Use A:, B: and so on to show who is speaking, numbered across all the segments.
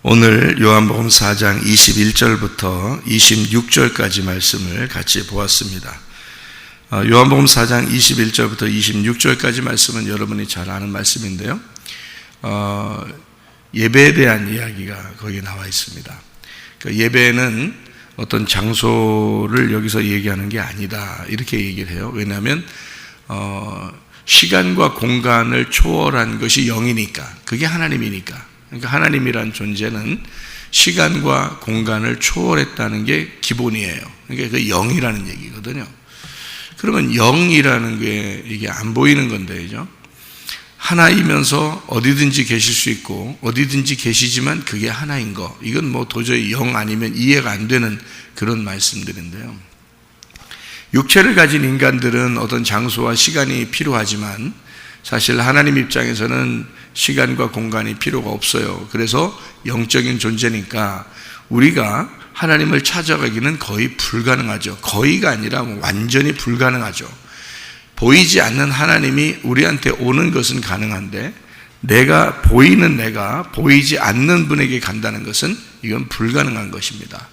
A: 오늘 요한복음 4장 21절부터 26절까지 말씀을 같이 보았습니다. 요한복음 4장 21절부터 26절까지 말씀은 여러분이 잘 아는 말씀인데요. 예배에 대한 이야기가 거기에 나와 있습니다. 예배는 어떤 장소를 여기서 얘기하는 게 아니다, 이렇게 얘기를 해요. 왜냐하면 시간과 공간을 초월한 것이 영이니까, 그게 하나님이니까. 그러니까 하나님이란 존재는 시간과 공간을 초월했다는 게 기본이에요. 그러니까 그 영이라는 얘기거든요. 그러면 영이라는 게 이게 안 보이는 건데, 그죠? 하나이면서 어디든지 계실 수 있고 어디든지 계시지만 그게 하나인 거, 이건 뭐 도저히 영 아니면 이해가 안 되는 그런 말씀들인데요. 육체를 가진 인간들은 어떤 장소와 시간이 필요하지만 사실 하나님 입장에서는 시간과 공간이 필요가 없어요. 그래서 영적인 존재니까 우리가 하나님을 찾아가기는 거의 불가능하죠. 거의가 아니라 완전히 불가능하죠. 보이지 않는 하나님이 우리한테 오는 것은 가능한데, 보이는 내가 보이지 않는 분에게 간다는 것은 이건 불가능한 것입니다.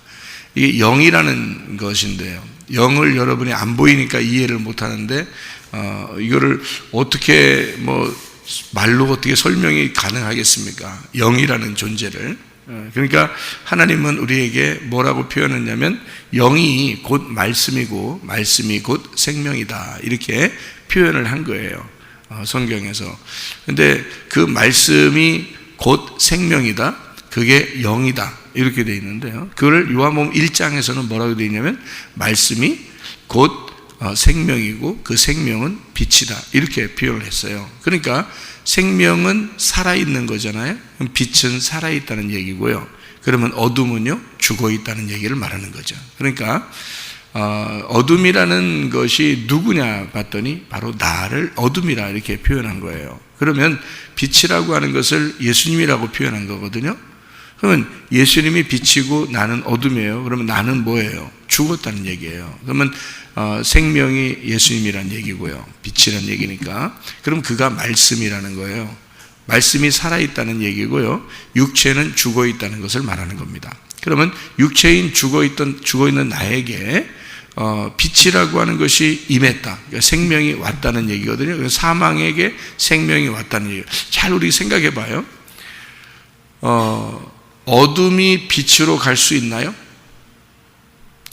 A: 이게 영이라는 것인데요, 영을 여러분이 안 보이니까 이해를 못 하는데 이거를 어떻게 말로 어떻게 설명이 가능하겠습니까? 영이라는 존재를. 그러니까 하나님은 우리에게 뭐라고 표현했냐면 영이 곧 말씀이고 말씀이 곧 생명이다, 이렇게 표현을 한 거예요, 성경에서. 근데 그 말씀이 곧 생명이다, 그게 영이다, 이렇게 되어 있는데요, 그걸 요한복음 1장에서는 뭐라고 되어 있냐면 말씀이 곧 생명이고 그 생명은 빛이다, 이렇게 표현을 했어요. 그러니까 생명은 살아있는 거잖아요. 그럼 빛은 살아있다는 얘기고요. 그러면 어둠은요, 죽어있다는 얘기를 말하는 거죠. 그러니까 어둠이라는 것이 누구냐 봤더니 바로 나를 어둠이라 이렇게 표현한 거예요. 그러면 빛이라고 하는 것을 예수님이라고 표현한 거거든요. 그러면 예수님이 빛이고 나는 어둠이에요. 그러면 나는 뭐예요? 죽었다는 얘기예요. 그러면 생명이 예수님이란 얘기고요, 빛이란 얘기니까. 그럼 그가 말씀이라는 거예요. 말씀이 살아있다는 얘기고요, 육체는 죽어있다는 것을 말하는 겁니다. 그러면 육체인 죽어있는 나에게 빛이라고 하는 것이 임했다, 그러니까 생명이 왔다는 얘기거든요. 그래서 사망에게 생명이 왔다는 얘기예요. 잘 우리 생각해 봐요. 어둠이 빛으로 갈 수 있나요?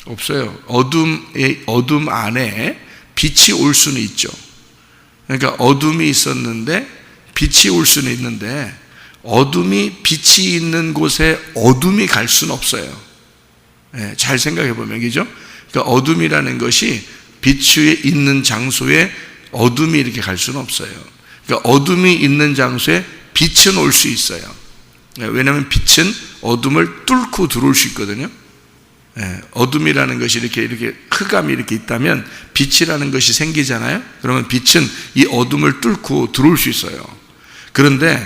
A: 없어요. 어둠 안에 빛이 올 수는 있죠. 그러니까 어둠이 있었는데 빛이 올 수는 있는데, 어둠이 빛이 있는 곳에 어둠이 갈 수는 없어요. 잘 생각해 보면, 그죠? 그러니까 어둠이라는 것이 빛이 있는 장소에 어둠이 이렇게 갈 수는 없어요. 그러니까 어둠이 있는 장소에 빛은 올 수 있어요. 왜냐하면 빛은 어둠을 뚫고 들어올 수 있거든요. 어둠이라는 것이 이렇게 흑암이 이렇게 있다면 빛이라는 것이 생기잖아요. 그러면 빛은 이 어둠을 뚫고 들어올 수 있어요. 그런데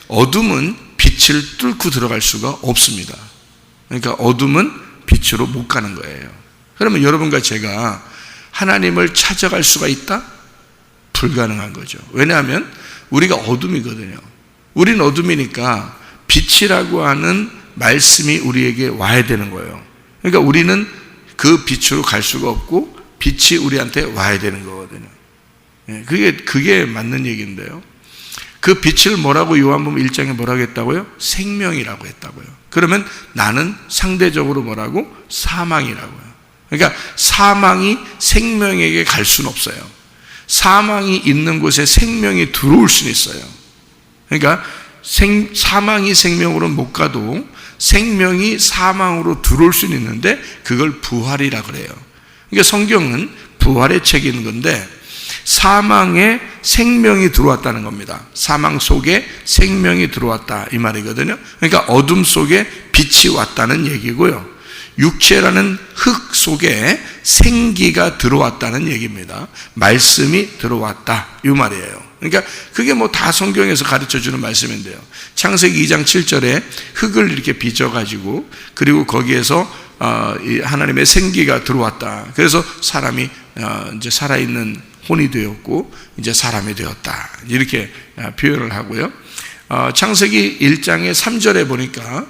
A: 어둠은 빛을 뚫고 들어갈 수가 없습니다. 그러니까 어둠은 빛으로 못 가는 거예요. 그러면 여러분과 제가 하나님을 찾아갈 수가 있다? 불가능한 거죠. 왜냐하면 우리가 어둠이거든요. 우린 어둠이니까 빛이라고 하는 말씀이 우리에게 와야 되는 거예요. 그러니까 우리는 그 빛으로 갈 수가 없고 빛이 우리한테 와야 되는 거거든요. 그게 맞는 얘기인데요, 그 빛을 뭐라고 요한복음 1장에 뭐라고 했다고요? 생명이라고 했다고요. 그러면 나는 상대적으로 뭐라고? 사망이라고요. 그러니까 사망이 생명에게 갈 수는 없어요. 사망이 있는 곳에 생명이 들어올 수는 있어요. 그러니까 사망이 생명으로 못 가도 생명이 사망으로 들어올 수는 있는데 그걸 부활이라 그래요. 그러니까 성경은 부활의 책인 건데 사망에 생명이 들어왔다는 겁니다. 사망 속에 생명이 들어왔다, 이 말이거든요. 그러니까 어둠 속에 빛이 왔다는 얘기고요, 육체라는 흙 속에 생기가 들어왔다는 얘기입니다. 말씀이 들어왔다, 이 말이에요. 그러니까 그게 다 성경에서 가르쳐주는 말씀인데요, 창세기 2장 7절에 흙을 이렇게 빚어가지고 그리고 거기에서 하나님의 생기가 들어왔다. 그래서 사람이 이제 살아있는 혼이 되었고 이제 사람이 되었다, 이렇게 표현을 하고요. 창세기 1장의 3절에 보니까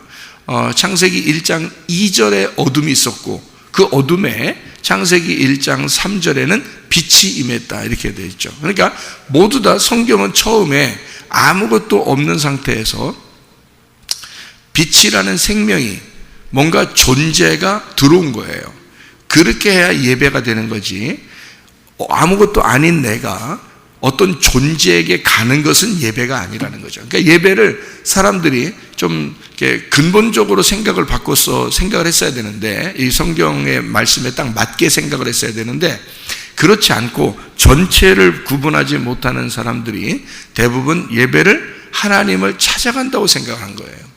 A: 창세기 1장 2절에 어둠이 있었고 그 어둠에 창세기 1장 3절에는 빛이 임했다 이렇게 되어 있죠. 그러니까 모두 다 성경은 처음에 아무것도 없는 상태에서 빛이라는 생명이 뭔가 존재가 들어온 거예요. 그렇게 해야 예배가 되는 거지 아무것도 아닌 내가 어떤 존재에게 가는 것은 예배가 아니라는 거죠. 그러니까 예배를 사람들이 좀 이렇게 근본적으로 생각을 바꿔서 생각을 했어야 되는데 이 성경의 말씀에 딱 맞게 생각을 했어야 되는데 그렇지 않고 전체를 구분하지 못하는 사람들이 대부분 예배를 하나님을 찾아간다고 생각한 거예요.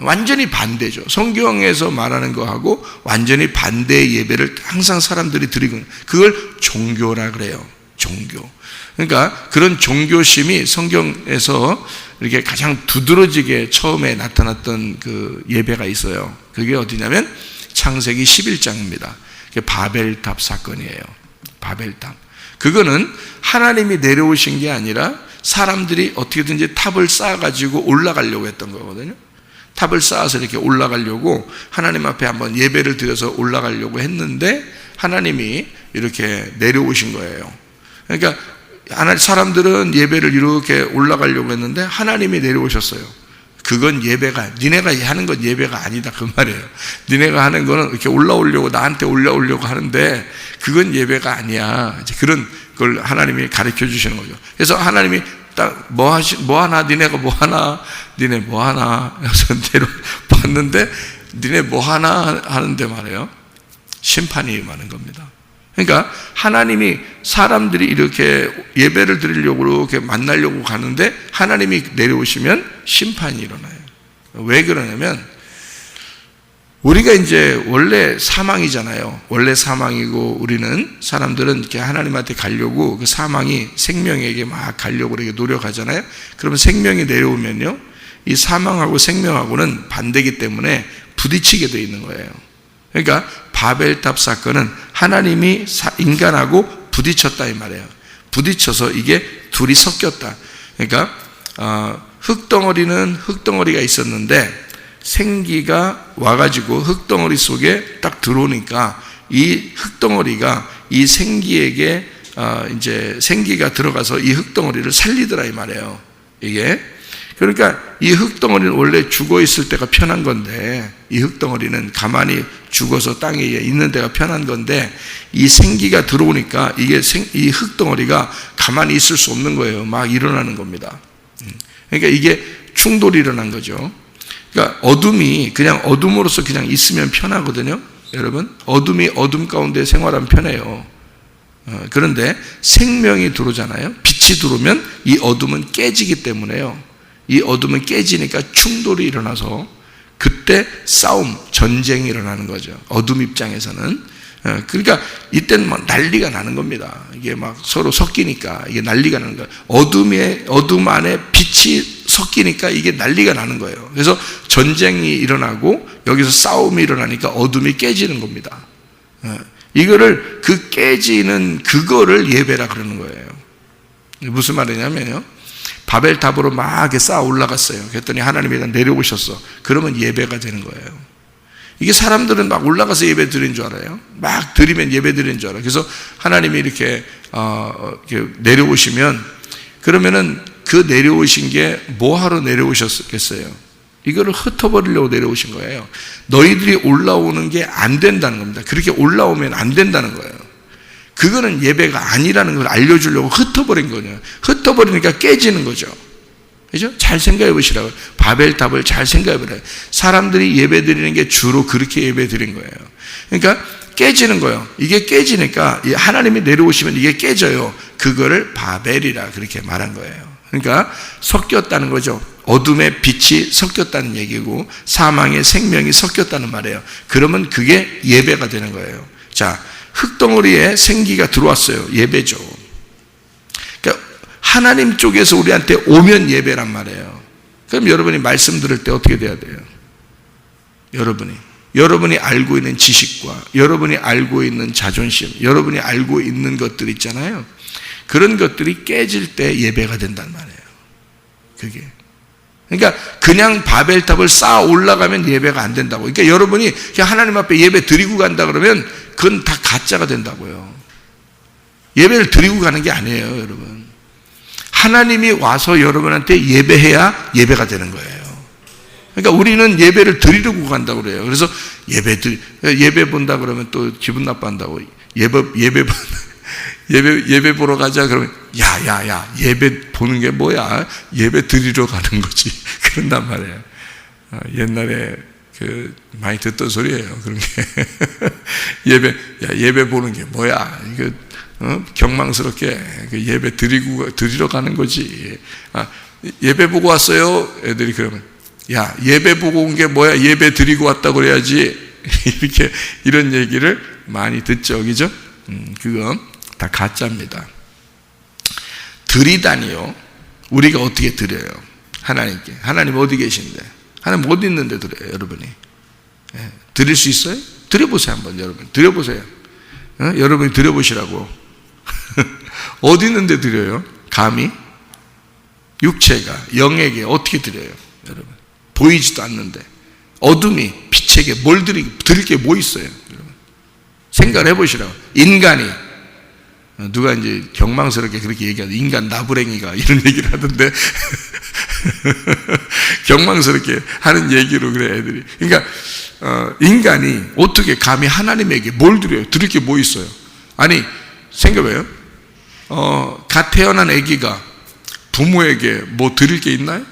A: 완전히 반대죠. 성경에서 말하는 거하고 완전히 반대의 예배를 항상 사람들이 드리고 그걸 종교라 그래요. 종교. 그러니까 그런 종교심이 성경에서 이렇게 가장 두드러지게 처음에 나타났던 그 예배가 있어요. 그게 어디냐면 창세기 11장입니다. 바벨탑 사건이에요. 바벨탑. 그거는 하나님이 내려오신 게 아니라 사람들이 어떻게든지 탑을 쌓아가지고 올라가려고 했던 거거든요. 탑을 쌓아서 이렇게 올라가려고 하나님 앞에 한번 예배를 드려서 올라가려고 했는데 하나님이 이렇게 내려오신 거예요. 그러니까 사람들은 예배를 이렇게 올라가려고 했는데 하나님이 내려오셨어요. 그건 예배가, 니네가 하는 건 예배가 아니다 그 말이에요. 니네가 하는 거는 이렇게 올라오려고 나한테 올라오려고 하는데 그건 예배가 아니야. 그런 걸 하나님이 가르쳐 주시는 거죠. 그래서 하나님이 딱 뭐 하나, 니네가 뭐 하나, 니네 뭐 하나 해서 내려봤는데 니네 뭐 하나 하는데 말이에요. 심판이 임하는 겁니다. 그러니까 하나님이 사람들이 이렇게 예배를 드리려고 이렇게 만나려고 가는데 하나님이 내려오시면 심판이 일어나요. 왜 그러냐면 우리가 이제 원래 사망이잖아요. 원래 사망이고 우리는 사람들은 이렇게 하나님한테 가려고 그 사망이 생명에게 막 가려고 이렇게 노력하잖아요. 그러면 생명이 내려오면요. 이 사망하고 생명하고는 반대이기 때문에 부딪히게 되어 있는 거예요. 그러니까 바벨탑 사건은 하나님이 인간하고 부딪혔다 이 말이에요. 부딪혀서 이게 둘이 섞였다. 그러니까 흙덩어리는 흙덩어리가 있었는데 생기가 와가지고 흙덩어리 속에 딱 들어오니까 이 흙덩어리가 이 생기에게 이제 생기가 들어가서 이 흙덩어리를 살리더라 이 말이에요. 이게 그러니까 이 흙덩어리는 원래 죽어 있을 때가 편한 건데 이 흙덩어리는 가만히 죽어서 땅에 있는 데가 편한 건데 이 생기가 들어오니까 이게 이 흙덩어리가 가만히 있을 수 없는 거예요. 막 일어나는 겁니다. 그러니까 이게 충돌이 일어난 거죠. 그러니까 어둠이 그냥 어둠으로서 그냥 있으면 편하거든요. 여러분 어둠이 어둠 가운데 생활하면 편해요. 그런데 생명이 들어오잖아요. 빛이 들어오면 이 어둠은 깨지기 때문에요. 이 어둠은 깨지니까 충돌이 일어나서 그때 싸움, 전쟁이 일어나는 거죠. 어둠 입장에서는. 그러니까 이때는 막 난리가 나는 겁니다. 이게 막 서로 섞이니까 이게 난리가 나는 거예요. 어둠 안에 빛이 섞이니까 이게 난리가 나는 거예요. 그래서 전쟁이 일어나고 여기서 싸움이 일어나니까 어둠이 깨지는 겁니다. 이거를 그 깨지는 그거를 예배라 그러는 거예요. 무슨 말이냐면요. 바벨탑으로 막 이렇게 쌓아 올라갔어요. 그랬더니 하나님이 내려오셨어. 그러면 예배가 되는 거예요. 이게 사람들은 막 올라가서 예배 드리는 줄 알아요. 막 드리면 예배 드리는 줄 알아요. 그래서 하나님이 이렇게 내려오시면 그러면은 그 내려오신 게 뭐하러 내려오셨겠어요? 이거를 흩어버리려고 내려오신 거예요. 너희들이 올라오는 게 안 된다는 겁니다. 그렇게 올라오면 안 된다는 거예요. 그거는 예배가 아니라는 걸 알려주려고 흩어버린 거예요. 흩어버리니까 깨지는 거죠. 그죠? 잘 생각해 보시라고요. 바벨탑을 잘 생각해 보라고요. 사람들이 예배 드리는 게 주로 그렇게 예배 드린 거예요. 그러니까 깨지는 거예요. 이게 깨지니까 하나님이 내려오시면 이게 깨져요. 그거를 바벨이라 그렇게 말한 거예요. 그러니까 섞였다는 거죠. 어둠의 빛이 섞였다는 얘기고 사망의 생명이 섞였다는 말이에요. 그러면 그게 예배가 되는 거예요. 자, 흙덩어리에 생기가 들어왔어요. 예배죠. 그러니까 하나님 쪽에서 우리한테 오면 예배란 말이에요. 그럼 여러분이 말씀 들을 때 어떻게 돼야 돼요? 여러분이 알고 있는 지식과 여러분이 알고 있는 자존심, 여러분이 알고 있는 것들 있잖아요. 그런 것들이 깨질 때 예배가 된단 말이에요. 그게. 그러니까 그냥 바벨탑을 쌓아 올라가면 예배가 안 된다고. 그러니까 여러분이 그냥 하나님 앞에 예배 드리고 간다 그러면 그건 다 가짜가 된다고요. 예배를 드리고 가는 게 아니에요, 여러분. 하나님이 와서 여러분한테 예배해야 예배가 되는 거예요. 그러니까 우리는 예배를 드리려고 간다고 그래요. 그래서 예배 본다 그러면 또 기분 나빠한다고. 예배 보러 가자 그러면 야 예배 보는 게 뭐야? 예배 드리러 가는 거지. 그런단 말이에요. 옛날에 많이 듣던 소리예요. 그런 게 예배 보는 게 뭐야? 이거 경망스럽게 예배 드리러 가는 거지. 예배 보고 왔어요. 애들이 그러면 예배 보고 온 게 뭐야? 예배 드리고 왔다고 그래야지. 이렇게 이런 얘기를 많이 듣죠, 그죠? 그건 다 가짜입니다. 드리다니요. 우리가 어떻게 드려요? 하나님께. 하나님 어디 계신데? 하나님 어디 있는데 드려요, 여러분이? 드릴 수 있어요? 드려보세요, 한번 여러분. 드려보세요. 여러분이 드려보시라고. 어디 있는데 드려요? 감히? 육체가, 영에게 어떻게 드려요, 여러분? 보이지도 않는데. 어둠이 빛에게 뭘 드릴 게 뭐 있어요, 여러분? 생각을 해보시라고. 인간이, 누가 이제 경망스럽게 그렇게 얘기하죠. 인간 나부랭이가 이런 얘기를 하던데. 경망스럽게 하는 얘기로 그래, 애들이. 그러니까, 인간이 어떻게 감히 하나님에게 뭘 드려요? 드릴 게 뭐 있어요? 아니, 생각해봐요. 갓 태어난 아기가 부모에게 뭐 드릴 게 있나요?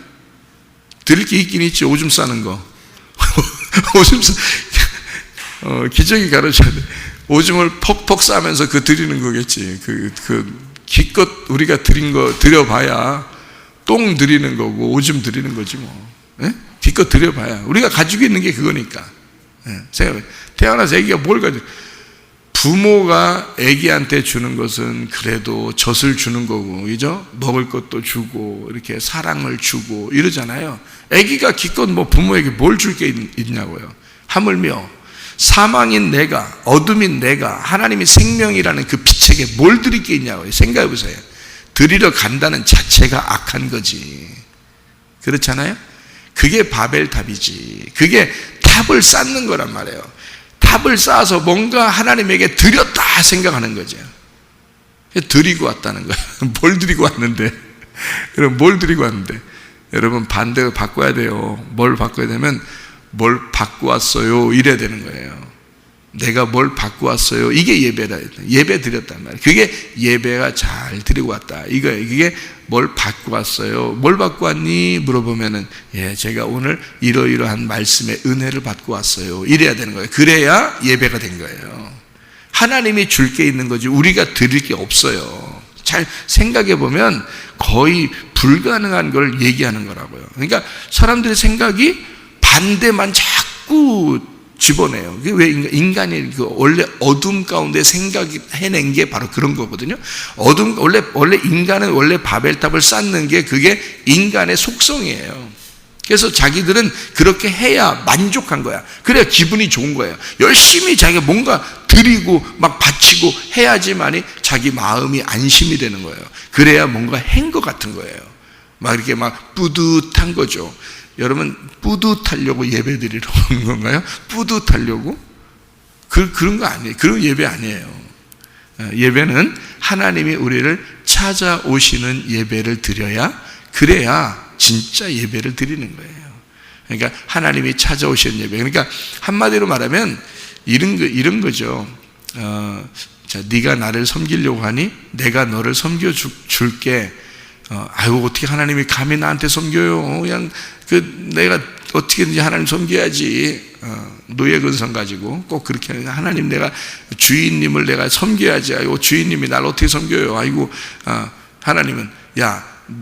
A: 드릴 게 있긴 있지. 오줌 싸는 거. 기적이 가르쳐야 돼. 오줌을 퍽퍽 싸면서 드리는 거겠지. 기껏 우리가 드린 거 드려봐야 똥 드리는 거고 오줌 드리는 거지 뭐. 기껏 드려봐야. 우리가 가지고 있는 게 그거니까. 생각해. 태어나서 아기가 뭘 가지고. 부모가 아기한테 주는 것은 그래도 젖을 주는 거고, 그죠? 먹을 것도 주고, 이렇게 사랑을 주고, 이러잖아요. 아기가 기껏 뭐 부모에게 뭘 줄 게 있냐고요. 하물며, 사망인 내가, 어둠인 내가, 하나님이 생명이라는 그 빛에게 뭘 드릴 게 있냐고요. 생각해 보세요. 드리러 간다는 자체가 악한 거지. 그렇잖아요? 그게 바벨탑이지. 그게 탑을 쌓는 거란 말이에요. 탑을 쌓아서 뭔가 하나님에게 드렸다 생각하는 거죠. 드리고 왔다는 거예요. 뭘 드리고 왔는데? 여러분, 뭘 드리고 왔는데? 여러분, 반대로 바꿔야 돼요. 뭘 바꿔야 되면, 뭘 받고 왔어요. 이래야 되는 거예요. 내가 뭘 받고 왔어요. 이게 예배다. 예배 드렸단 말이에요. 그게 예배가 잘 드리고 왔다. 이거예요. 이게 뭘 받고 왔어요. 뭘 받고 왔니? 물어보면은, 제가 오늘 이러이러한 말씀의 은혜를 받고 왔어요. 이래야 되는 거예요. 그래야 예배가 된 거예요. 하나님이 줄 게 있는 거지 우리가 드릴 게 없어요. 잘 생각해 보면 거의 불가능한 걸 얘기하는 거라고요. 그러니까 사람들의 생각이 반대만 자꾸 집어내요. 왜 인간이 원래 어둠 가운데 생각이 해낸 게 바로 그런 거거든요. 원래 인간은 원래 바벨탑을 쌓는 게 그게 인간의 속성이에요. 그래서 자기들은 그렇게 해야 만족한 거야. 그래야 기분이 좋은 거예요. 열심히 자기가 뭔가 드리고 막 바치고 해야지만이 자기 마음이 안심이 되는 거예요. 그래야 뭔가 한 것 같은 거예요. 막 이렇게 막 뿌듯한 거죠. 여러분, 뿌듯하려고 예배 드리러 오는 건가요? 뿌듯하려고? 그런 거 아니에요. 그런 예배 아니에요. 예배는 하나님이 우리를 찾아오시는 예배를 드려야, 그래야 진짜 예배를 드리는 거예요. 그러니까 하나님이 찾아오시는 예배. 그러니까 한마디로 말하면 이런 거죠. 네가 나를 섬기려고 하니 내가 너를 섬겨 줄게. 아유, 어떻게 하나님이 감히 나한테 섬겨요? 그냥 내가 어떻게든지 하나님 섬겨야지. 노예 근성 가지고 꼭 그렇게 하나님, 내가 주인님을 내가 섬겨야지. 아이고, 주인님이 날 어떻게 섬겨요? 아이고, 하나님은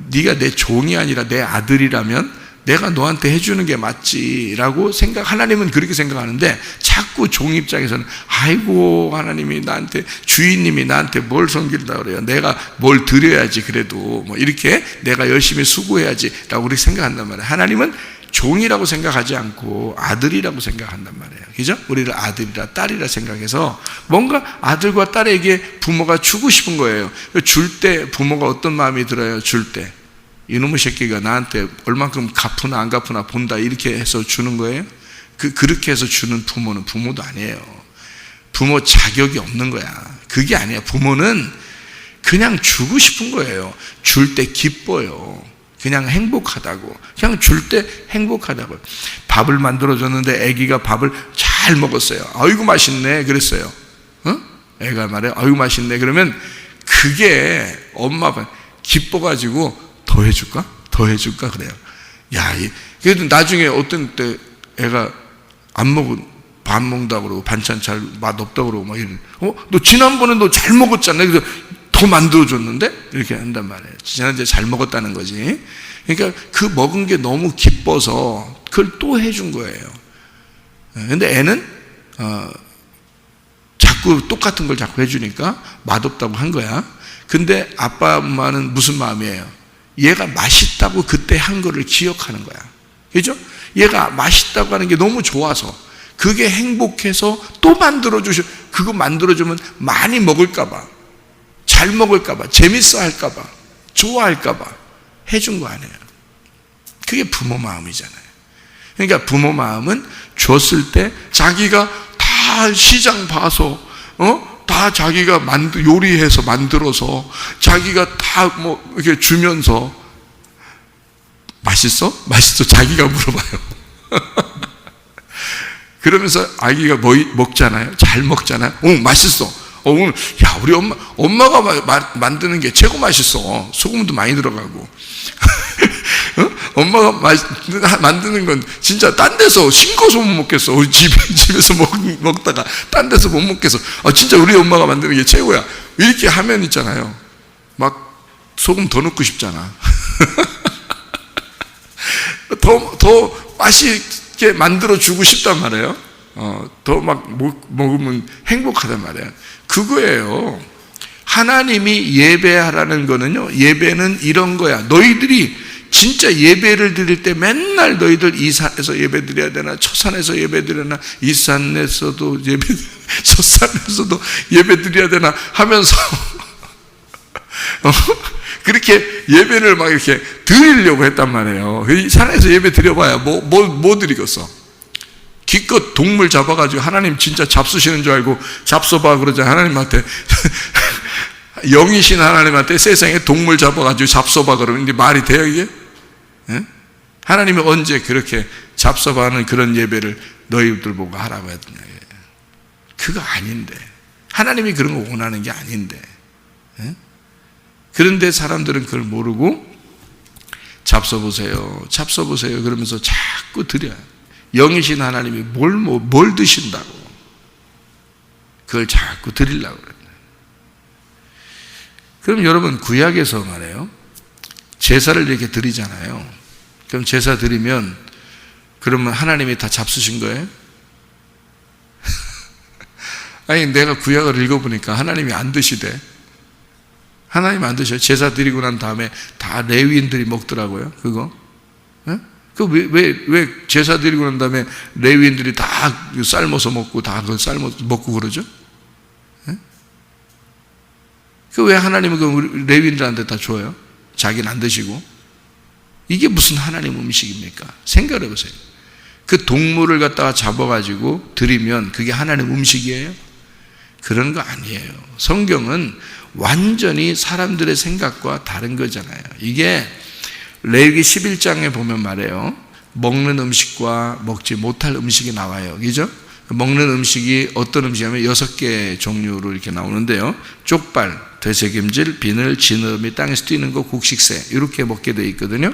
A: 네가 내 종이 아니라 내 아들이라면 내가 너한테 해주는 게 맞지라고 하나님은 그렇게 생각하는데, 자꾸 종 입장에서는 아이고, 하나님이 나한테, 주인님이 나한테 뭘 섬긴다 그래요. 내가 뭘 드려야지. 그래도 뭐 이렇게 내가 열심히 수고해야지 라고 우리 생각한단 말이에요. 하나님은 종이라고 생각하지 않고 아들이라고 생각한단 말이에요. 그죠? 우리를 아들이라 딸이라 생각해서 뭔가 아들과 딸에게 부모가 주고 싶은 거예요. 줄 때 부모가 어떤 마음이 들어요? 줄 때 이놈의 새끼가 나한테 얼만큼 갚으나 안 갚으나 본다 이렇게 해서 주는 거예요? 그렇게 해서 주는 부모는 부모도 아니에요. 부모 자격이 없는 거야. 그게 아니야. 부모는 그냥 주고 싶은 거예요. 줄 때 기뻐요. 그냥 행복하다고. 그냥 줄 때 행복하다고. 밥을 만들어줬는데 아기가 밥을 잘 먹었어요. 아이고 맛있네 그랬어요. 애가 말해 아이고 맛있네 그러면 그게 엄마 아빠 기뻐가지고 더 해줄까? 더 해줄까? 그래요. 야, 그래도 나중에 어떤 때 애가 안 먹은 밥 먹는다고 그러고 반찬 잘 맛없다고 그러고 막 이런. 너 지난번에 너 잘 먹었잖아. 그래서 더 만들어줬는데? 이렇게 한단 말이에요. 지난주에 잘 먹었다는 거지. 그러니까 그 먹은 게 너무 기뻐서 그걸 또 해준 거예요. 근데 애는 자꾸 똑같은 걸 자꾸 해주니까 맛없다고 한 거야. 근데 아빠 엄마는 무슨 마음이에요? 얘가 맛있다고 그때 한 거를 기억하는 거야. 그죠? 얘가 맛있다고 하는 게 너무 좋아서 그게 행복해서 또 만들어주셔. 그거 만들어주면 많이 먹을까봐, 잘 먹을까봐, 재밌어 할까봐, 좋아할까봐 해준 거 아니에요. 그게 부모 마음이잖아요. 그러니까 부모 마음은 줬을 때 자기가 다 시장 봐서 다 자기가 요리해서 만들어서 자기가 다 뭐 이렇게 주면서 맛있어? 맛있어? 자기가 물어봐요. 그러면서 아기가 먹잖아요. 잘 먹잖아요. 맛있어. 오늘 야 우리 엄마가 만드는 게 최고 맛있어. 소금도 많이 들어가고. 엄마가 만드는 건 진짜 딴 데서 싱거워서 못 먹겠어. 우리 집에서 먹다가 딴 데서 못 먹겠어. 진짜 우리 엄마가 만드는 게 최고야. 이렇게 하면 있잖아요. 막 소금 더 넣고 싶잖아. 더 맛있게 만들어 주고 싶단 말이에요. 더 막 먹으면 행복하단 말이에요. 그거예요. 하나님이 예배하라는 거는요, 예배는 이런 거야. 너희들이 진짜 예배를 드릴 때 맨날 너희들 이 산에서 예배 드려야 되나, 저 산에서 예배 드려야 되나, 이 산에서도 저 산에서도 예배 드려야 되나 하면서 그렇게 예배를 막 이렇게 드리려고 했단 말이에요. 이 산에서 예배 드려봐야 뭐 드리겠어? 기껏 동물 잡아가지고 하나님 진짜 잡수시는 줄 알고 잡숴봐 그러자. 하나님한테 영이신 하나님한테 세상에 동물 잡아가지고 잡숴봐 그러면 이제 말이 돼요 이게? 예? 하나님이 언제 그렇게 잡숴봐하는 그런 예배를 너희들 보고 하라고 했느냐. 그거 아닌데. 하나님이 그런 거 원하는 게 아닌데. 예? 그런데 사람들은 그걸 모르고 잡숴보세요 잡숴보세요 그러면서 자꾸 드려요. 영이신 하나님이 뭘 드신다고 그걸 자꾸 드리려고 그래요. 그럼 여러분 구약에서 말해요, 제사를 이렇게 드리잖아요. 그럼 제사 드리면 그러면 하나님이 다 잡수신 거예요? 아니 내가 구약을 읽어보니까 하나님이 안 드시대. 하나님 안 드셔요. 제사 드리고 난 다음에 다 레위인들이 먹더라고요. 그거. 예? 왜 제사 드리고 난 다음에 레위인들이 다 삶아서 먹고 다 그 삶아서 먹고 그러죠? 예? 왜 하나님은 그 레위인들한테 다 줘요? 자기는 안 드시고. 이게 무슨 하나님 음식입니까? 생각해 보세요. 그 동물을 갖다가 잡아가지고 드리면 그게 하나님 음식이에요? 그런 거 아니에요. 성경은 완전히 사람들의 생각과 다른 거잖아요. 이게 레위기 11장에 보면 말해요, 먹는 음식과 먹지 못할 음식이 나와요. 그죠? 먹는 음식이 어떤 음식이냐면 6개 종류로 이렇게 나오는데요. 쪽발, 되새김질, 비늘, 지느러미, 땅에서 뛰는 거, 곡식새 이렇게 먹게 되어 있거든요.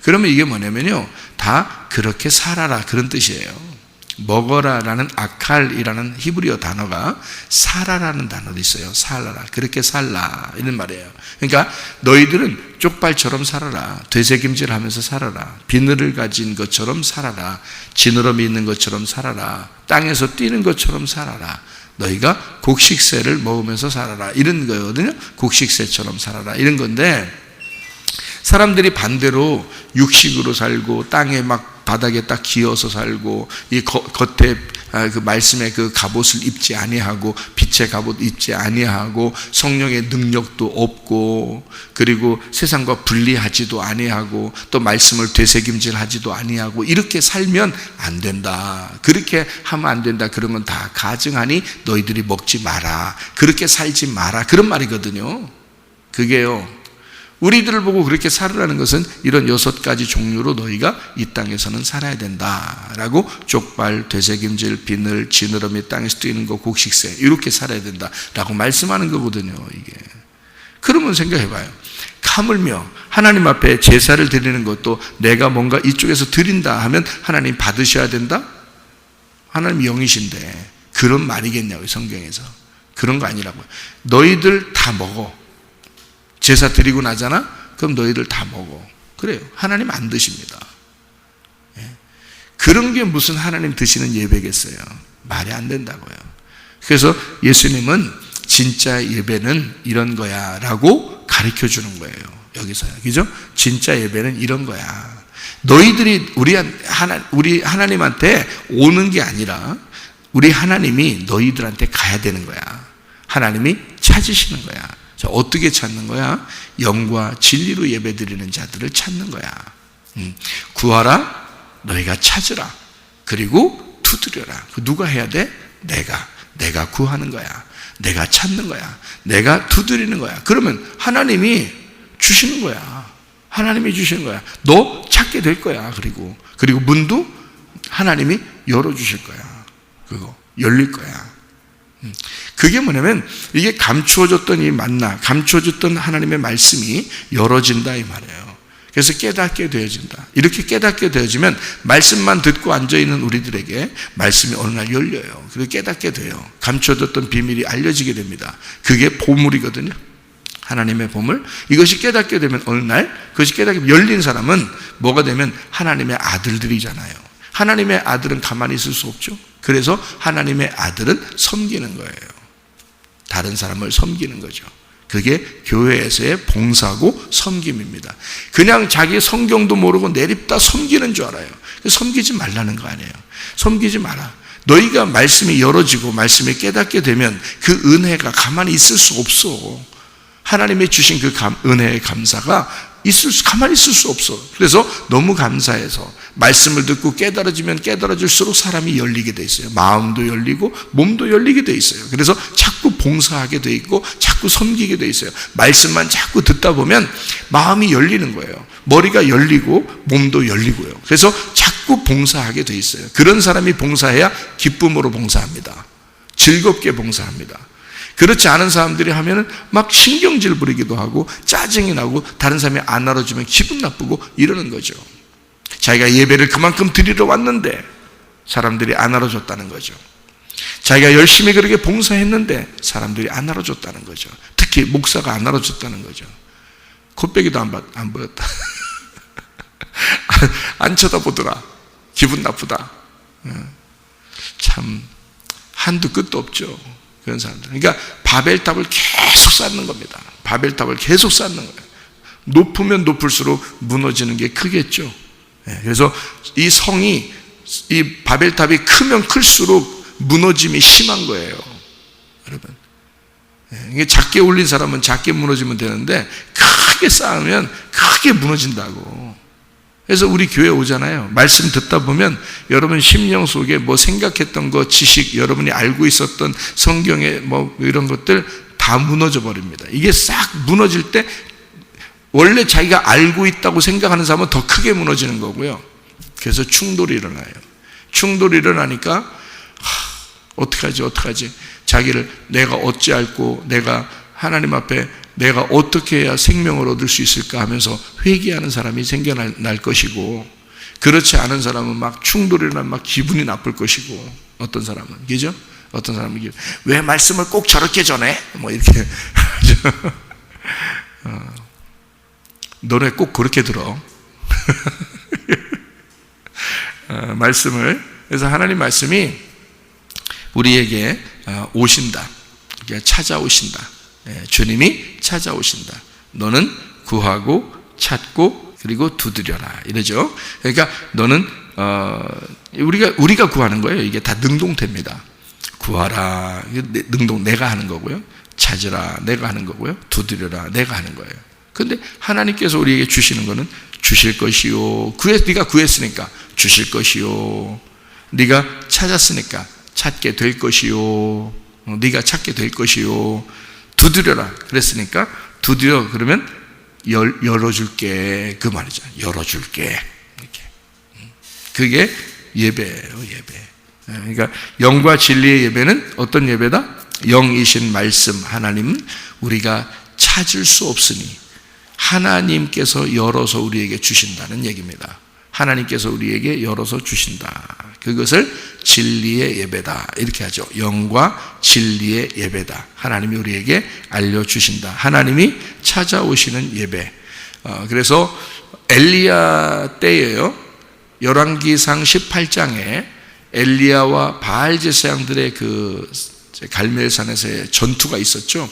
A: 그러면 이게 뭐냐면요, 다 그렇게 살아라 그런 뜻이에요. 먹어라라는 아칼이라는 히브리어 단어가 살아라는 단어도 있어요. 살아라, 그렇게 살라 이런 말이에요. 그러니까 너희들은 쪽발처럼 살아라, 되새김질하면서 살아라, 비늘을 가진 것처럼 살아라, 지느러미 있는 것처럼 살아라, 땅에서 뛰는 것처럼 살아라, 너희가 곡식새를 먹으면서 살아라 이런 거거든요. 곡식새처럼 살아라 이런 건데, 사람들이 반대로 육식으로 살고 땅에 막 바닥에 딱 기어서 살고 이 겉에 그 말씀의 그 갑옷을 입지 아니하고 빛의 갑옷 입지 아니하고 성령의 능력도 없고 그리고 세상과 분리하지도 아니하고 또 말씀을 되새김질하지도 아니하고 이렇게 살면 안 된다. 그렇게 하면 안 된다. 그런 건 다 가증하니 너희들이 먹지 마라. 그렇게 살지 마라. 그런 말이거든요. 그게요. 우리들을 보고 그렇게 살으라는 것은 이런 6가지 종류로 너희가 이 땅에서는 살아야 된다라고 족발, 되새김질, 비늘, 지느러미, 땅에서 뛰는 거, 곡식새 이렇게 살아야 된다라고 말씀하는 거거든요. 이게. 그러면 생각해봐요. 하물며 하나님 앞에 제사를 드리는 것도 내가 뭔가 이쪽에서 드린다 하면 하나님 받으셔야 된다? 하나님 영이신데 그런 말이겠냐고요. 성경에서. 그런 거 아니라고요. 너희들 다 먹어. 제사 드리고 나잖아? 그럼 너희들 다 먹어. 그래요. 하나님 안 드십니다. 그런 게 무슨 하나님 드시는 예배겠어요. 말이 안 된다고요. 그래서 예수님은 진짜 예배는 이런 거야 라고 가르쳐 주는 거예요. 여기서요. 그죠? 진짜 예배는 이런 거야. 너희들이 우리 하나님한테 오는 게 아니라 우리 하나님이 너희들한테 가야 되는 거야. 하나님이 찾으시는 거야. 어떻게 찾는 거야? 영과 진리로 예배드리는 자들을 찾는 거야. 구하라, 너희가 찾으라. 그리고 두드려라. 누가 해야 돼? 내가 구하는 거야. 내가 찾는 거야. 내가 두드리는 거야. 그러면 하나님이 주시는 거야. 하나님이 주시는 거야. 너 찾게 될 거야. 그리고 문도 하나님이 열어주실 거야. 그거 열릴 거야. 그게 뭐냐면 이게 감추어졌던 이 만나, 감추어졌던 하나님의 말씀이 열어진다 이 말이에요. 그래서 깨닫게 되어진다. 이렇게 깨닫게 되어지면 말씀만 듣고 앉아있는 우리들에게 말씀이 어느 날 열려요. 그리고 깨닫게 돼요. 감추어졌던 비밀이 알려지게 됩니다. 그게 보물이거든요. 하나님의 보물. 이것이 깨닫게 되면 어느 날 그것이 깨닫게 열린 사람은 뭐가 되면 하나님의 아들들이잖아요. 하나님의 아들은 가만히 있을 수 없죠. 그래서 하나님의 아들은 섬기는 거예요. 다른 사람을 섬기는 거죠. 그게 교회에서의 봉사고 섬김입니다. 그냥 자기 성경도 모르고 내립다 섬기는 줄 알아요. 섬기지 말라는 거 아니에요. 섬기지 마라. 너희가 말씀이 열어지고 말씀이 깨닫게 되면 그 은혜가 가만히 있을 수 없어. 하나님의 주신 그 은혜의 감사가 가만히 있을 수 없어. 그래서 너무 감사해서 말씀을 듣고 깨달아지면 깨달아질수록 사람이 열리게 돼 있어요. 마음도 열리고 몸도 열리게 돼 있어요. 그래서 자꾸 봉사하게 돼 있고 자꾸 섬기게 돼 있어요. 말씀만 자꾸 듣다 보면 마음이 열리는 거예요. 머리가 열리고 몸도 열리고요. 그래서 자꾸 봉사하게 돼 있어요. 그런 사람이 봉사해야 기쁨으로 봉사합니다. 즐겁게 봉사합니다. 그렇지 않은 사람들이 하면은 막 신경질 부리기도 하고 짜증이 나고 다른 사람이 안 알아주면 기분 나쁘고 이러는 거죠. 자기가 예배를 그만큼 드리러 왔는데 사람들이 안 알아줬다는 거죠. 자기가 열심히 그렇게 봉사했는데 사람들이 안 알아줬다는 거죠. 특히 목사가 안 알아줬다는 거죠. 콧배기도 안 보였다. 안 쳐다보더라. 기분 나쁘다. 참 한두 끝도 없죠. 그런 사람들. 그러니까 바벨탑을 계속 쌓는 겁니다. 바벨탑을 계속 쌓는 거예요. 높으면 높을수록 무너지는 게 크겠죠. 그래서 이 성이, 이 바벨탑이 크면 클수록 무너짐이 심한 거예요. 여러분. 이게 작게 올린 사람은 작게 무너지면 되는데 크게 쌓으면 크게 무너진다고. 그래서 우리 교회 오잖아요. 말씀 듣다 보면 여러분 심령 속에 뭐 생각했던 거, 지식, 여러분이 알고 있었던 성경의 뭐 이런 것들 다 무너져 버립니다. 이게 싹 무너질 때 원래 자기가 알고 있다고 생각하는 사람은 더 크게 무너지는 거고요. 그래서 충돌이 일어나요. 충돌이 일어나니까 어떡하지? 자기를 내가 어찌할꼬, 내가 하나님 앞에 내가 어떻게 해야 생명을 얻을 수 있을까 하면서 회개하는 사람이 생겨날 것이고, 그렇지 않은 사람은 막 충돌이 일어나면 막 기분이 나쁠 것이고, 어떤 사람은, 그죠? 어떤 사람은 왜 말씀을 꼭 저렇게 전해? 뭐 이렇게 너네 꼭 그렇게 들어. 말씀을. 그래서 하나님 말씀이 우리에게 오신다. 그러니까 찾아오신다. 주님이 찾아오신다. 너는 구하고 찾고 그리고 두드려라. 이러죠. 그러니까 너는 우리가 구하는 거예요. 이게 다 능동태입니다. 구하라, 능동 내가 하는 거고요. 찾으라, 내가 하는 거고요. 두드려라, 내가 하는 거예요. 근데 하나님께서 우리에게 주시는 거는 주실 것이요. 네가 구했으니까 주실 것이요. 네가 찾았으니까 찾게 될 것이요. 네가 찾게 될 것이요. 두드려라 그랬으니까 두드려 그러면 열어줄게 그 말이죠. 열어줄게 이렇게. 그게 예배예요. 예배. 그러니까 영과 진리의 예배는 어떤 예배다? 영이신 말씀 하나님 우리가 찾을 수 없으니 하나님께서 열어서 우리에게 주신다는 얘기입니다. 하나님께서 우리에게 열어서 주신다. 그것을 진리의 예배다 이렇게 하죠. 영과 진리의 예배다. 하나님이 우리에게 알려주신다. 하나님이 찾아오시는 예배. 그래서 엘리야 때예요. 열왕기상 18장에 엘리야와 바알 제사장들의 그 갈멜산에서의 전투가 있었죠.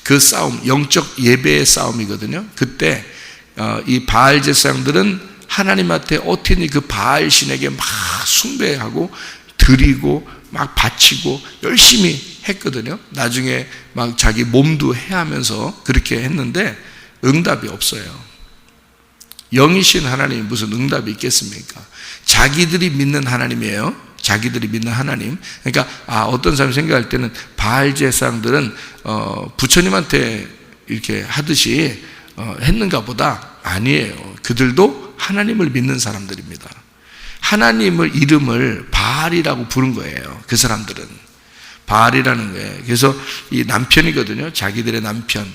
A: 그 싸움, 영적 예배의 싸움이거든요. 그때 이 바알 제사장들은 하나님한테 어떻게 그 바알 신에게 막 숭배하고 드리고 막 바치고 열심히 했거든요. 나중에 막 자기 몸도 해하면서 그렇게 했는데 응답이 없어요. 영이신 하나님이 무슨 응답이 있겠습니까? 자기들이 믿는 하나님이에요. 자기들이 믿는 하나님. 그러니까 어떤 사람이 생각할 때는 바알 제사장들은 부처님한테 이렇게 하듯이 했는가 보다. 아니에요. 그들도 하나님을 믿는 사람들입니다. 하나님을 이름을 바알이라고 부른 거예요. 그 사람들은 바알이라는 거예요. 그래서 이 남편이거든요. 자기들의 남편.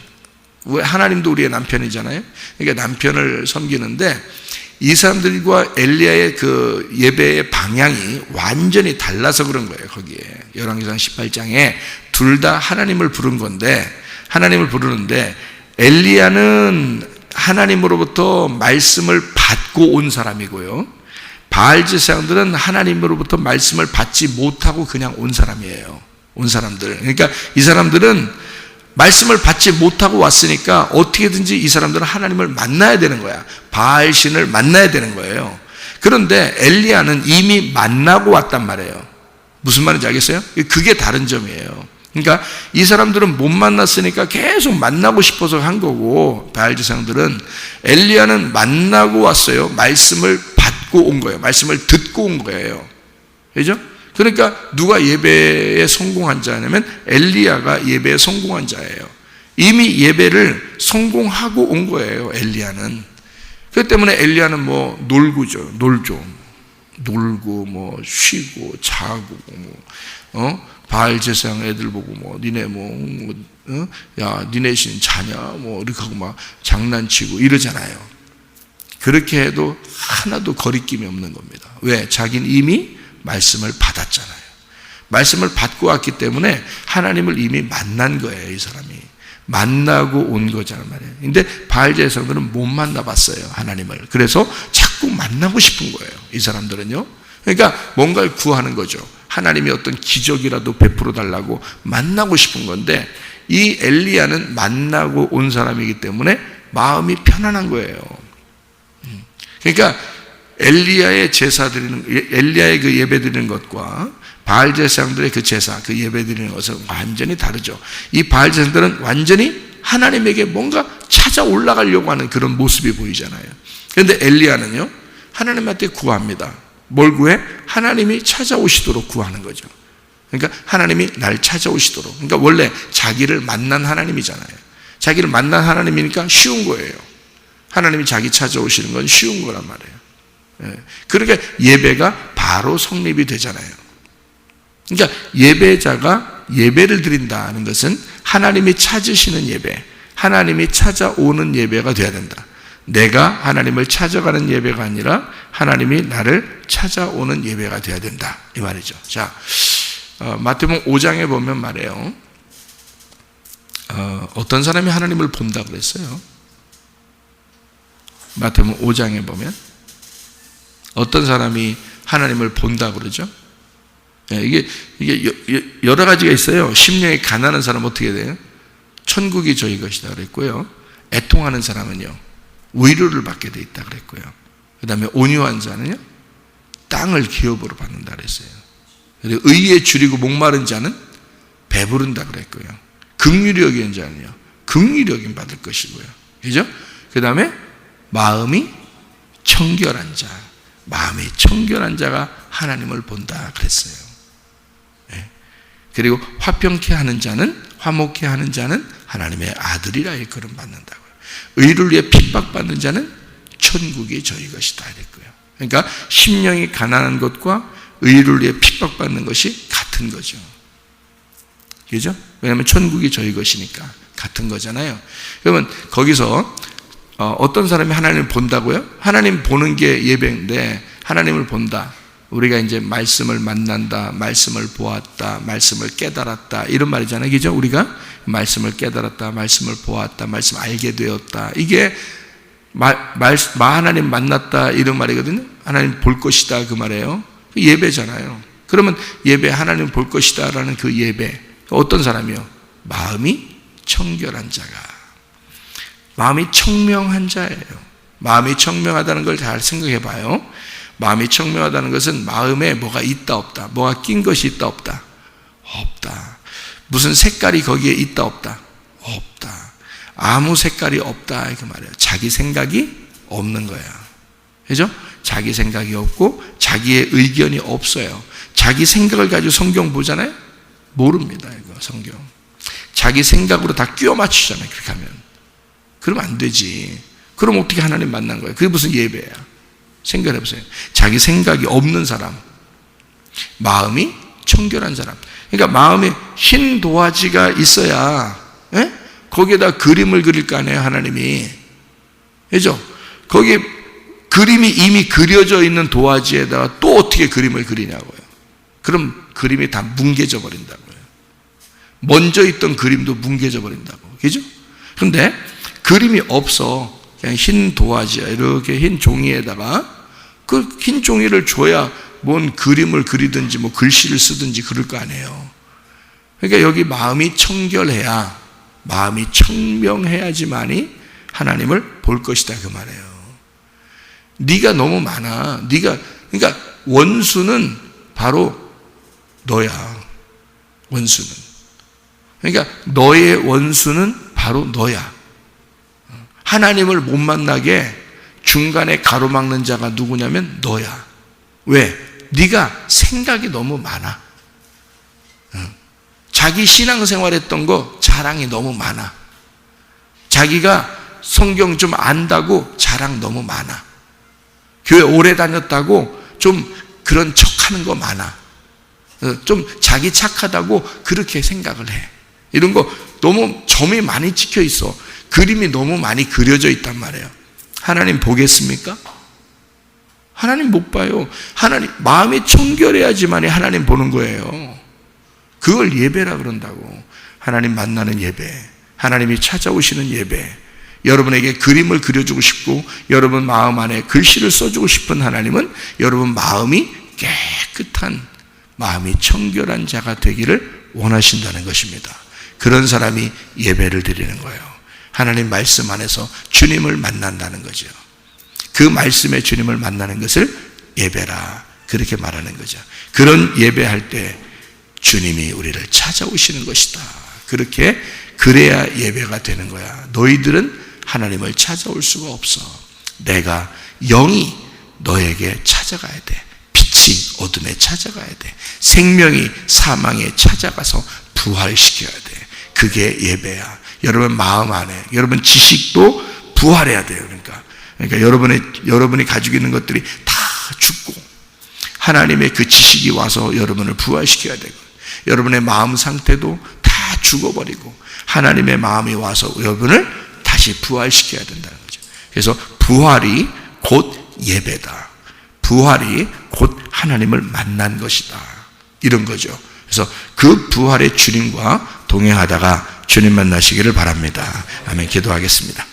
A: 왜 하나님도 우리의 남편이잖아요. 그러니까 남편을 섬기는데 이 사람들과 엘리야의 그 예배의 방향이 완전히 달라서 그런 거예요. 거기에 열왕기상 18장에 둘 다 하나님을 부른 건데 하나님을 부르는데 엘리야는 하나님으로부터 말씀을 받고 온 사람이고요. 바알 제사장들은 하나님으로부터 말씀을 받지 못하고 그냥 온 사람이에요. 온 사람들. 그러니까 이 사람들은 말씀을 받지 못하고 왔으니까 어떻게든지 이 사람들은 하나님을 만나야 되는 거야. 바알 신을 만나야 되는 거예요. 그런데 엘리야는 이미 만나고 왔단 말이에요. 무슨 말인지 알겠어요? 그게 다른 점이에요. 그러니까 이 사람들은 못 만났으니까 계속 만나고 싶어서 한 거고 바알 제사장들은 엘리야는 만나고 왔어요. 말씀을 받고 온 거예요. 말씀을 듣고 온 거예요. 그죠? 그러니까 누가 예배에 성공한 자냐면 엘리야가 예배에 성공한 자예요. 이미 예배를 성공하고 온 거예요. 엘리야는. 그렇기 때문에 엘리야는 뭐 놀고죠. 놀고 뭐 쉬고 자고 바알 제사장 애들 보고 뭐 니네 야 니네 신 자냐 뭐 이렇게 하고 막 장난치고 이러잖아요. 그렇게 해도 하나도 거리낌이 없는 겁니다. 왜? 자기는 이미 말씀을 받았잖아요. 말씀을 받고 왔기 때문에 하나님을 이미 만난 거예요. 이 사람이 만나고 온 거잖아요 말이에요. 근데 바알 제사장들은 못 만나봤어요. 하나님을. 그래서 자꾸 만나고 싶은 거예요. 이 사람들은요. 그러니까 뭔가를 구하는 거죠. 하나님이 어떤 기적이라도 베풀어 달라고 만나고 싶은 건데 이 엘리야는 만나고 온 사람이기 때문에 마음이 편안한 거예요. 그러니까 엘리야의 제사 드리는, 엘리야의 그 예배 드리는 것과 바알 제사장들의 그 제사, 그 예배 드리는 것은 완전히 다르죠. 이 바알 제사장들은 완전히 하나님에게 뭔가 찾아 올라가려고 하는 그런 모습이 보이잖아요. 그런데 엘리야는요, 하나님한테 구합니다. 뭘 구해? 하나님이 찾아오시도록 구하는 거죠. 그러니까 하나님이 날 찾아오시도록. 그러니까 원래 자기를 만난 하나님이잖아요. 자기를 만난 하나님이니까 쉬운 거예요. 하나님이 자기 찾아오시는 건 쉬운 거란 말이에요. 그러니까 예배가 바로 성립이 되잖아요. 그러니까 예배자가 예배를 드린다는 것은 하나님이 찾으시는 예배, 하나님이 찾아오는 예배가 돼야 된다. 내가 하나님을 찾아가는 예배가 아니라 하나님이 나를 찾아오는 예배가 돼야 된다 이 말이죠. 자, 마태복음 5장에 보면 말이에요. 어떤 사람이 하나님을 본다 그랬어요? 마태복음 5장에 보면 어떤 사람이 하나님을 본다 그러죠? 이게 여러 가지가 있어요. 심령이 가난한 사람은 어떻게 돼요? 천국이 저희 것이다 그랬고요. 애통하는 사람은요, 위로를 받게 돼 있다 그랬고요. 그 다음에 온유한 자는요, 땅을 기업으로 받는다 그랬어요. 그리고 의에 줄이고 목마른 자는 배부른다 그랬고요. 긍휼히 여기는 자는요, 긍휼히 여김 받을 것이고요. 그죠? 그 다음에 마음이 청결한 자, 마음이 청결한 자가 하나님을 본다 그랬어요. 네. 그리고 화평케 하는 자는, 화목케 하는 자는 하나님의 아들이라 일컬음 받는다고요. 의를 위해 핍박받는 자는 천국이 저희 것이다 그랬고요. 그러니까 심령이 가난한 것과 의를 위해 핍박받는 것이 같은 거죠. 그죠? 왜냐하면 천국이 저희 것이니까 같은 거잖아요. 그러면 거기서 어떤 사람이 하나님을 본다고요? 하나님 보는 게 예배인데, 하나님을 본다, 우리가 이제 말씀을 만난다, 말씀을 보았다, 말씀을 깨달았다, 이런 말이잖아요. 그죠? 우리가 말씀을 깨달았다, 말씀을 보았다, 말씀 알게 되었다, 이게 하나님 만났다 이런 말이거든요. 하나님 볼 것이다 그 말이에요. 예배잖아요. 그러면 예배, 하나님 볼 것이다 라는 그 예배, 어떤 사람이요? 마음이 청결한 자가, 마음이 청명한 자예요. 마음이 청명하다는 걸 잘 생각해 봐요. 마음이 청명하다는 것은 마음에 뭐가 있다 없다, 뭐가 낀 것이 있다 없다? 없다. 무슨 색깔이 거기에 있다 없다? 없다. 아무 색깔이 없다 그 말이에요. 자기 생각이 없는 거야. 그죠? 자기 생각이 없고 자기의 의견이 없어요. 자기 생각을 가지고 성경 보잖아요? 모릅니다 이거 성경. 자기 생각으로 다 끼워 맞추잖아요. 그렇게 하면. 그러면 안 되지. 그럼 어떻게 하나님 만난 거예요? 그게 무슨 예배야? 생각해 보세요. 자기 생각이 없는 사람, 마음이 청결한 사람. 그러니까 마음에 흰 도화지가 있어야, 에? 거기에다 그림을 그릴 거 아니에요, 하나님이. 그죠? 거기에 그림이 이미 그려져 있는 도화지에다가 또 어떻게 그림을 그리냐고요. 그럼 그림이 다 뭉개져 버린다고요. 먼저 있던 그림도 뭉개져 버린다고. 그죠? 근데 그림이 없어. 그냥 흰 도화지야. 이렇게 흰 종이에다가 그 흰 종이를 줘야 뭔 그림을 그리든지 뭐 글씨를 쓰든지 그럴 거 아니에요. 그러니까 여기 마음이 청결해야, 마음이 청명해야지만이 하나님을 볼 것이다 그 말이에요. 네가 너무 많아. 그러니까 원수는 바로 너야. 원수는. 그러니까 너의 원수는 바로 너야. 하나님을 못 만나게 중간에 가로막는 자가 누구냐면 너야. 왜? 네가 생각이 너무 많아. 자기 신앙생활 했던 거 자랑이 너무 많아. 자기가 성경 좀 안다고 자랑 너무 많아. 교회 오래 다녔다고 좀 그런 척하는 거 많아. 좀 자기 착하다고 그렇게 생각을 해. 이런 거 너무 점이 많이 찍혀 있어. 그림이 너무 많이 그려져 있단 말이에요. 하나님 보겠습니까? 하나님 못 봐요. 하나님 마음이 청결해야지만이 하나님 보는 거예요. 그걸 예배라 그런다고. 하나님 만나는 예배, 하나님이 찾아오시는 예배, 여러분에게 그림을 그려주고 싶고 여러분 마음 안에 글씨를 써주고 싶은 하나님은 여러분 마음이 깨끗한, 마음이 청결한 자가 되기를 원하신다는 것입니다. 그런 사람이 예배를 드리는 거예요. 하나님 말씀 안에서 주님을 만난다는 거죠. 그 말씀의 주님을 만나는 것을 예배라 그렇게 말하는 거죠. 그런 예배할 때 주님이 우리를 찾아오시는 것이다. 그렇게 그래야 예배가 되는 거야. 너희들은 하나님을 찾아올 수가 없어. 내가 영이 너에게 찾아가야 돼. 빛이 어둠에 찾아가야 돼. 생명이 사망에 찾아가서 부활시켜야 돼. 그게 예배야. 여러분 마음 안에, 여러분 지식도 부활해야 돼요. 그러니까 여러분이 가지고 있는 것들이 다 죽고 하나님의 그 지식이 와서 여러분을 부활시켜야 되고, 여러분의 마음 상태도 다 죽어버리고 하나님의 마음이 와서 여러분을 다시 부활시켜야 된다는 거죠. 그래서 부활이 곧 예배다. 부활이 곧 하나님을 만난 것이다. 이런 거죠. 그래서 그 부활의 주님과 동행하다가 주님 만나시기를 바랍니다. 아멘. 기도하겠습니다.